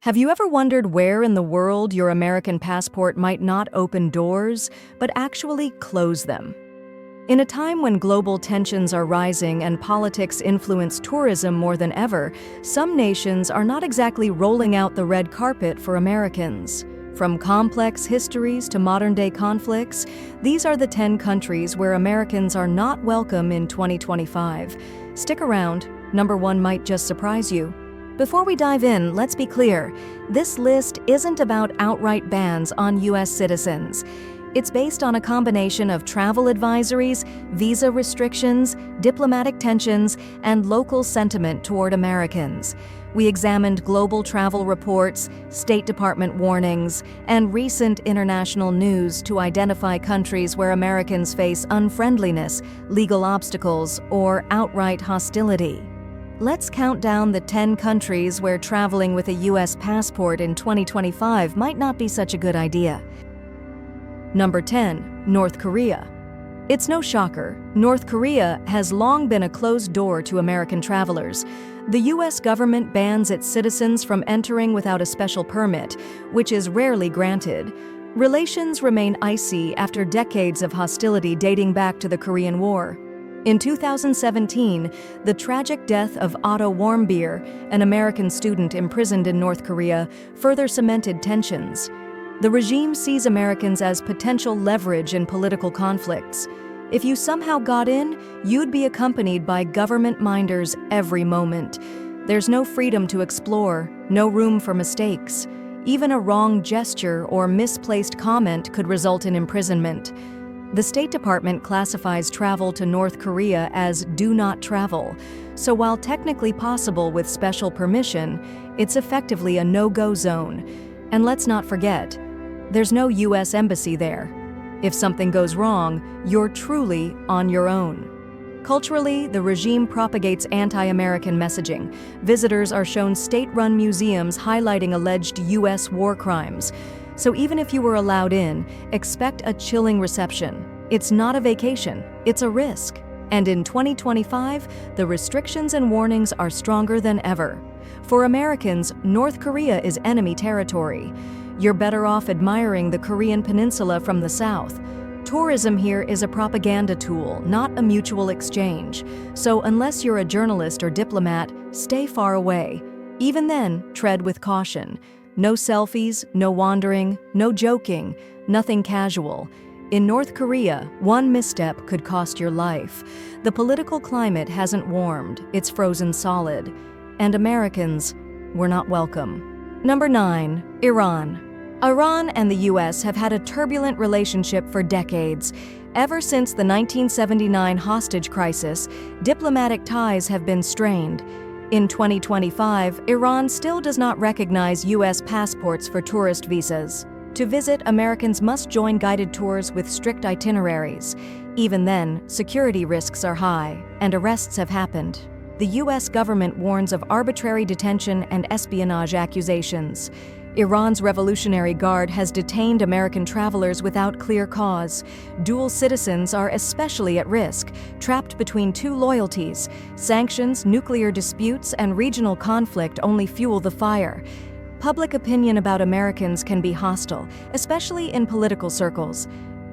Have you ever wondered where in the world your American passport might not open doors, but actually close them? In a time when global tensions are rising and politics influence tourism more than ever, some nations are not exactly rolling out the red carpet for Americans. From complex histories to modern-day conflicts, these are the 10 countries where Americans are not welcome in 2025. Stick around, number 1 might just surprise you. Before we dive in, let's be clear. This list isn't about outright bans on U.S. citizens. It's based on a combination of travel advisories, visa restrictions, diplomatic tensions, and local sentiment toward Americans. We examined global travel reports, State Department warnings, and recent international news to identify countries where Americans face unfriendliness, legal obstacles, or outright hostility. Let's count down the 10 countries where traveling with a U.S. passport in 2025 might not be such a good idea. Number 10. North Korea. It's no shocker. North Korea has long been a closed door to American travelers. The U.S. government bans its citizens from entering without a special permit, which is rarely granted. Relations remain icy after decades of hostility dating back to the Korean War. In 2017, the tragic death of Otto Warmbier, an American student imprisoned in North Korea, further cemented tensions. The regime sees Americans as potential leverage in political conflicts. If you somehow got in, you'd be accompanied by government minders every moment. There's no freedom to explore, no room for mistakes. Even a wrong gesture or misplaced comment could result in imprisonment. The State Department classifies travel to North Korea as do not travel, so while technically possible with special permission, it's effectively a no-go zone. And let's not forget, there's no U.S. embassy there. If something goes wrong, you're truly on your own. Culturally, the regime propagates anti-American messaging. Visitors are shown state-run museums highlighting alleged U.S. war crimes. So even if you were allowed in, expect a chilling reception. It's not a vacation, it's a risk. And in 2025, the restrictions and warnings are stronger than ever. For Americans, North Korea is enemy territory. You're better off admiring the Korean peninsula from the south. Tourism here is a propaganda tool, not a mutual exchange. So unless you're a journalist or diplomat, stay far away. Even then, tread with caution. No selfies, no wandering, no joking, nothing casual. In North Korea, one misstep could cost your life. The political climate hasn't warmed, it's frozen solid. And Americans, we're not welcome. Number 9. Iran. Iran and the U.S. have had a turbulent relationship for decades. Ever since the 1979 hostage crisis, diplomatic ties have been strained. In 2025, Iran still does not recognize U.S. passports for tourist visas. To visit, Americans must join guided tours with strict itineraries. Even then, security risks are high, and arrests have happened. The U.S. government warns of arbitrary detention and espionage accusations. Iran's Revolutionary Guard has detained American travelers without clear cause. Dual citizens are especially at risk, trapped between two loyalties. Sanctions, nuclear disputes, and regional conflict only fuel the fire. Public opinion about Americans can be hostile, especially in political circles.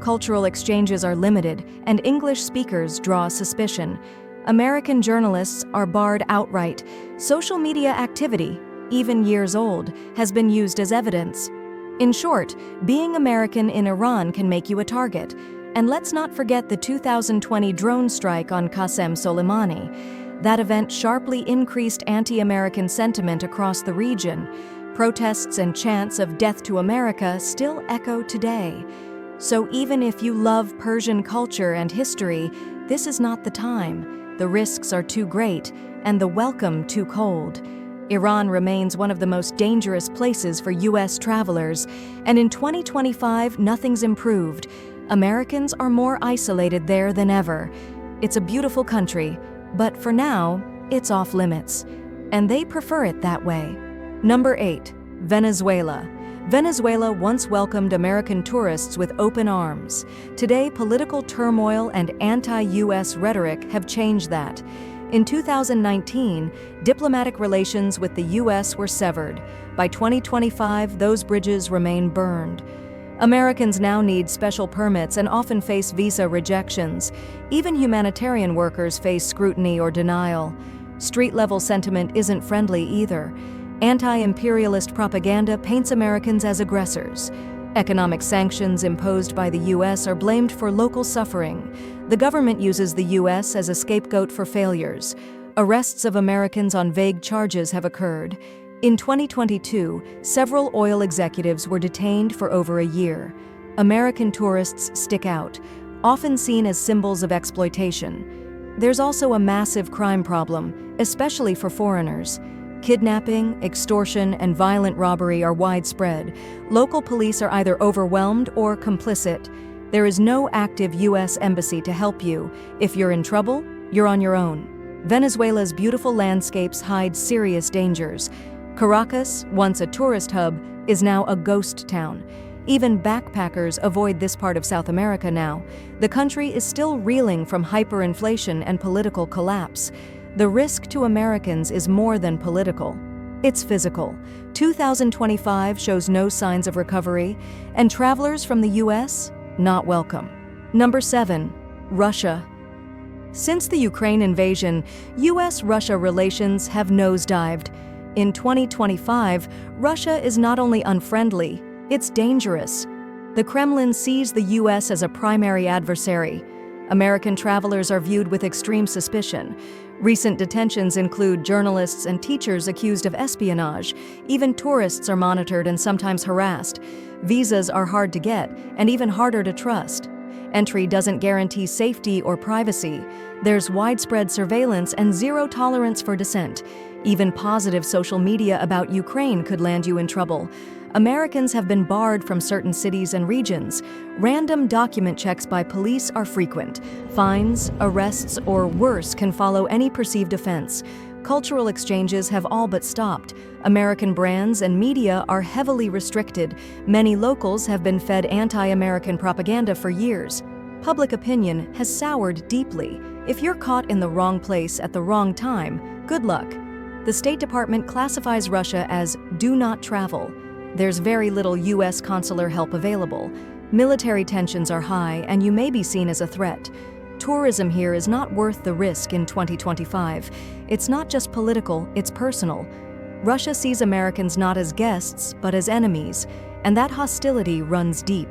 Cultural exchanges are limited, and English speakers draw suspicion. American journalists are barred outright. Social media activity, even years old, has been used as evidence. In short, being American in Iran can make you a target. And let's not forget the 2020 drone strike on Qasem Soleimani. That event sharply increased anti-American sentiment across the region. Protests and chants of death to America still echo today. So even if you love Persian culture and history, this is not the time. The risks are too great, and the welcome too cold. Iran remains one of the most dangerous places for U.S. travelers, and in 2025, nothing's improved. Americans are more isolated there than ever. It's a beautiful country, but for now, it's off limits. And they prefer it that way. Number 8. Venezuela. Venezuela once welcomed American tourists with open arms. Today, political turmoil and anti-U.S. rhetoric have changed that. In 2019, diplomatic relations with the U.S. were severed. By 2025, those bridges remain burned. Americans now need special permits and often face visa rejections. Even humanitarian workers face scrutiny or denial. Street-level sentiment isn't friendly either. Anti-imperialist propaganda paints Americans as aggressors. Economic sanctions imposed by the U.S. are blamed for local suffering. The government uses the U.S. as a scapegoat for failures. Arrests of Americans on vague charges have occurred. In 2022, several oil executives were detained for over a year. American tourists stick out, often seen as symbols of exploitation. There's also a massive crime problem, especially for foreigners. Kidnapping, extortion, and violent robbery are widespread. Local police are either overwhelmed or complicit. There is no active U.S. embassy to help you. If you're in trouble, you're on your own. Venezuela's beautiful landscapes hide serious dangers. Caracas, once a tourist hub, is now a ghost town. Even backpackers avoid this part of South America now. The country is still reeling from hyperinflation and political collapse. The risk to Americans is more than political. It's physical. 2025 shows no signs of recovery, and travelers from the U.S. not welcome. Number 7. Russia. Since the Ukraine invasion, U.S.-Russia relations have nosedived. In 2025, Russia is not only unfriendly, it's dangerous. The Kremlin sees the U.S. as a primary adversary. American travelers are viewed with extreme suspicion. Recent detentions include journalists and teachers accused of espionage. Even tourists are monitored and sometimes harassed. Visas are hard to get and even harder to trust. Entry doesn't guarantee safety or privacy. There's widespread surveillance and zero tolerance for dissent. Even positive social media about Ukraine could land you in trouble. Americans have been barred from certain cities and regions. Random document checks by police are frequent. Fines, arrests, or worse can follow any perceived offense. Cultural exchanges have all but stopped. American brands and media are heavily restricted. Many locals have been fed anti-American propaganda for years. Public opinion has soured deeply. If you're caught in the wrong place at the wrong time, good luck. The State Department classifies Russia as "do not travel." There's very little U.S. consular help available. Military tensions are high, and you may be seen as a threat. Tourism here is not worth the risk in 2025. It's not just political, it's personal. Russia sees Americans not as guests, but as enemies, and that hostility runs deep.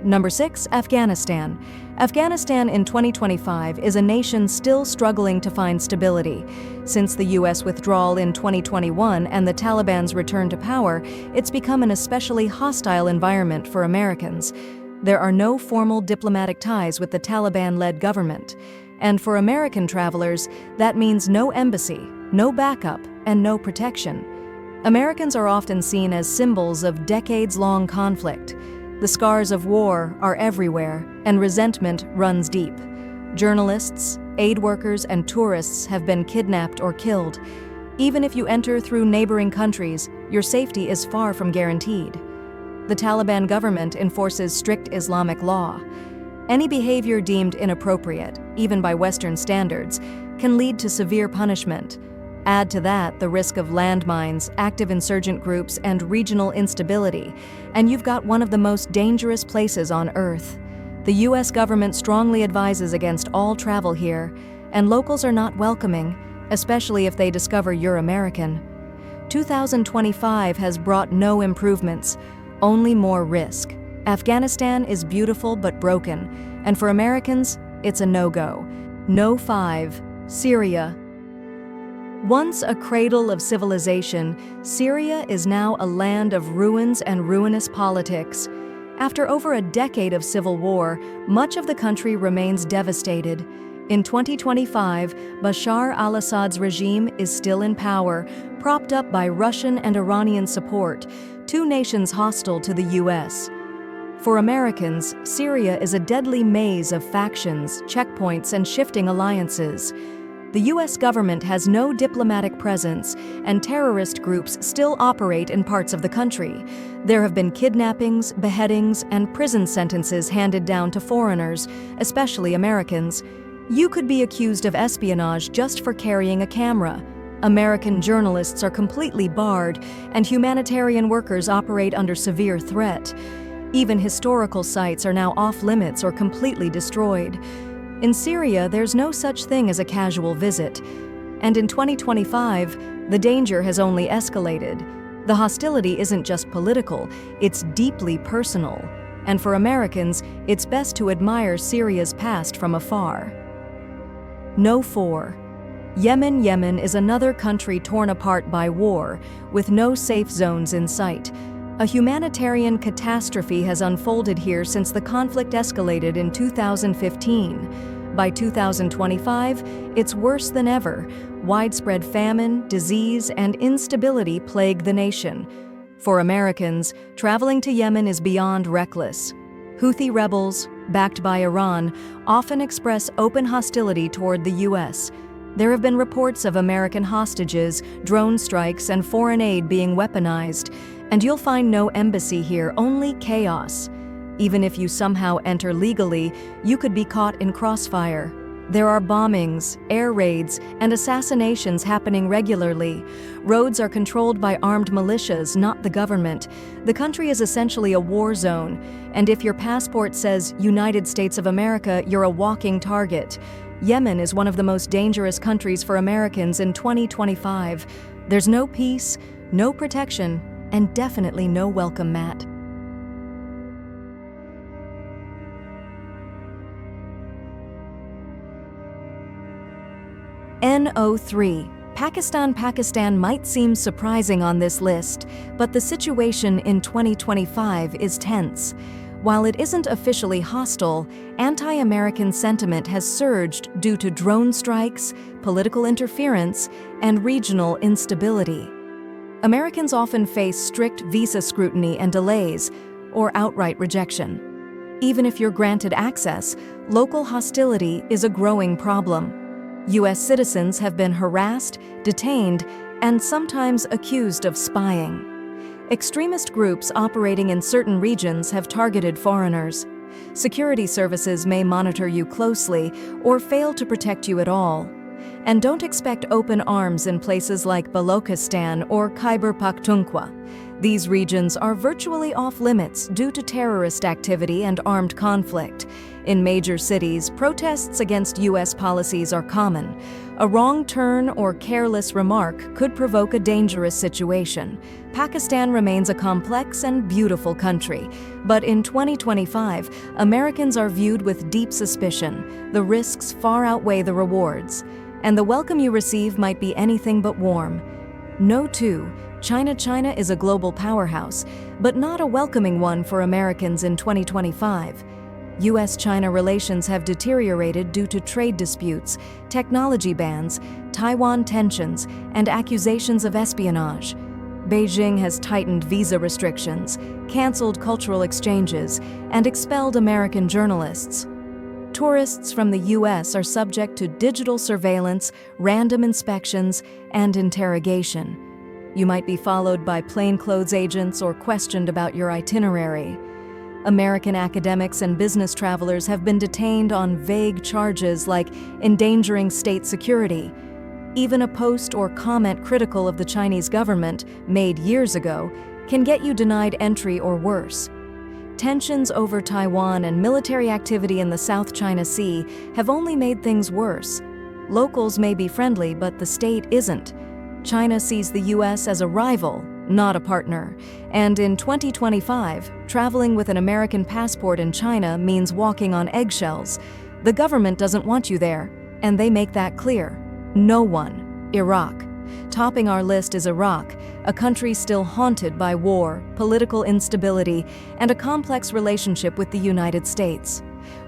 Number 6, Afghanistan. Afghanistan in 2025 is a nation still struggling to find stability. Since the U.S. withdrawal in 2021 and the Taliban's return to power, it's become an especially hostile environment for Americans. There are no formal diplomatic ties with the Taliban-led government. And for American travelers, that means no embassy, no backup, and no protection. Americans are often seen as symbols of decades-long conflict. The scars of war are everywhere, and resentment runs deep. Journalists, aid workers, and tourists have been kidnapped or killed. Even if you enter through neighboring countries, your safety is far from guaranteed. The Taliban government enforces strict Islamic law. Any behavior deemed inappropriate, even by Western standards, can lead to severe punishment. Add to that the risk of landmines, active insurgent groups, and regional instability, and you've got one of the most dangerous places on Earth. The U.S. government strongly advises against all travel here, and locals are not welcoming, especially if they discover you're American. 2025 has brought no improvements, only more risk. Afghanistan is beautiful but broken, and for Americans, it's a no-go. No. 5. Syria. Once a cradle of civilization, Syria is now a land of ruins and ruinous politics. After over a decade of civil war, much of the country remains devastated. In 2025, Bashar al-Assad's regime is still in power, propped up by Russian and Iranian support, two nations hostile to the U.S. For Americans, Syria is a deadly maze of factions, checkpoints, and shifting alliances. The U.S. government has no diplomatic presence, and terrorist groups still operate in parts of the country. There have been kidnappings, beheadings, and prison sentences handed down to foreigners, especially Americans. You could be accused of espionage just for carrying a camera. American journalists are completely barred, and humanitarian workers operate under severe threat. Even historical sites are now off-limits or completely destroyed. In Syria, there's no such thing as a casual visit. And in 2025, the danger has only escalated. The hostility isn't just political, it's deeply personal. And for Americans, it's best to admire Syria's past from afar. No. 4. Yemen is another country torn apart by war, with no safe zones in sight. A humanitarian catastrophe has unfolded here since the conflict escalated in 2015. By 2025, it's worse than ever. Widespread famine, disease, and instability plague the nation. For Americans, traveling to Yemen is beyond reckless. Houthi rebels, backed by Iran, often express open hostility toward the U.S. There have been reports of American hostages, drone strikes, and foreign aid being weaponized, and you'll find no embassy here, only chaos. Even if you somehow enter legally, you could be caught in crossfire. There are bombings, air raids, and assassinations happening regularly. Roads are controlled by armed militias, not the government. The country is essentially a war zone, and if your passport says United States of America, you're a walking target. Yemen is one of the most dangerous countries for Americans in 2025. There's no peace, no protection, and definitely no welcome mat. No. 3. Pakistan might seem surprising on this list, but the situation in 2025 is tense. While it isn't officially hostile, anti-American sentiment has surged due to drone strikes, political interference, and regional instability. Americans often face strict visa scrutiny and delays, or outright rejection. Even if you're granted access, local hostility is a growing problem. U.S. citizens have been harassed, detained, and sometimes accused of spying. Extremist groups operating in certain regions have targeted foreigners. Security services may monitor you closely or fail to protect you at all. And don't expect open arms in places like Balochistan or Khyber Pakhtunkhwa. These regions are virtually off-limits due to terrorist activity and armed conflict. In major cities, protests against U.S. policies are common. A wrong turn or careless remark could provoke a dangerous situation. Pakistan remains a complex and beautiful country, but in 2025, Americans are viewed with deep suspicion. The risks far outweigh the rewards, and the welcome you receive might be anything but warm. No. 2. China is a global powerhouse, but not a welcoming one for Americans in 2025. U.S.-China relations have deteriorated due to trade disputes, technology bans, Taiwan tensions, and accusations of espionage. Beijing has tightened visa restrictions, canceled cultural exchanges, and expelled American journalists. Tourists from the U.S. are subject to digital surveillance, random inspections, and interrogation. You might be followed by plainclothes agents or questioned about your itinerary. American academics and business travelers have been detained on vague charges like endangering state security. Even a post or comment critical of the Chinese government, made years ago, can get you denied entry or worse. Tensions over Taiwan and military activity in the South China Sea have only made things worse. Locals may be friendly, but the state isn't. China sees the U.S. as a rival, not a partner. And in 2025, traveling with an American passport in China means walking on eggshells. The government doesn't want you there, and they make that clear. No one. Iraq. Topping our list is Iraq, a country still haunted by war, political instability, and a complex relationship with the United States.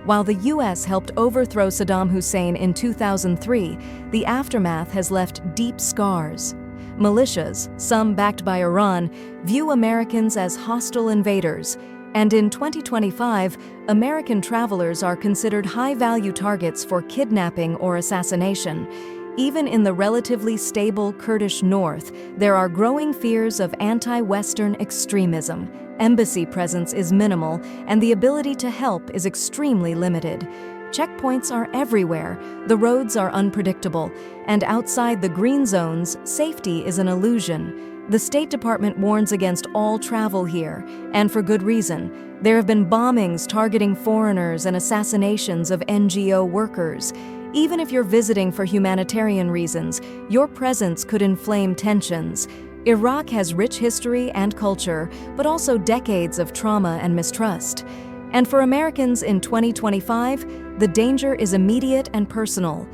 While the U.S. helped overthrow Saddam Hussein in 2003, the aftermath has left deep scars. Militias, some backed by Iran, view Americans as hostile invaders, and in 2025, American travelers are considered high-value targets for kidnapping or assassination. Even in the relatively stable Kurdish north, there are growing fears of anti-Western extremism. Embassy presence is minimal, and the ability to help is extremely limited. Checkpoints are everywhere, the roads are unpredictable, and outside the green zones, safety is an illusion. The State Department warns against all travel here, and for good reason. There have been bombings targeting foreigners and assassinations of NGO workers. Even if you're visiting for humanitarian reasons, your presence could inflame tensions. Iraq has rich history and culture, but also decades of trauma and mistrust. And for Americans in 2025, the danger is immediate and personal.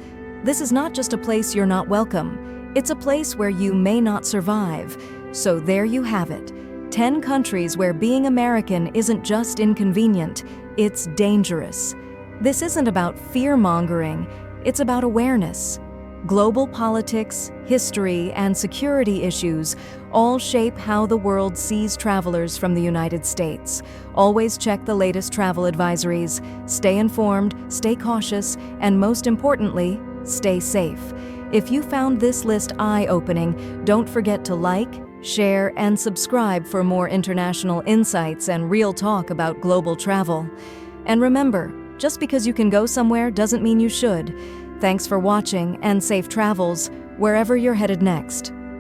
This is not just a place you're not welcome. It's a place where you may not survive. So there you have it. 10 countries where being American isn't just inconvenient, it's dangerous. This isn't about fear-mongering, it's about awareness. Global politics, history, and security issues all shape how the world sees travelers from the United States. Always check the latest travel advisories, stay informed, stay cautious, and most importantly, stay safe. If you found this list eye-opening, don't forget to like, share, and subscribe for more international insights and real talk about global travel. And remember, just because you can go somewhere doesn't mean you should. Thanks for watching and safe travels wherever you're headed next.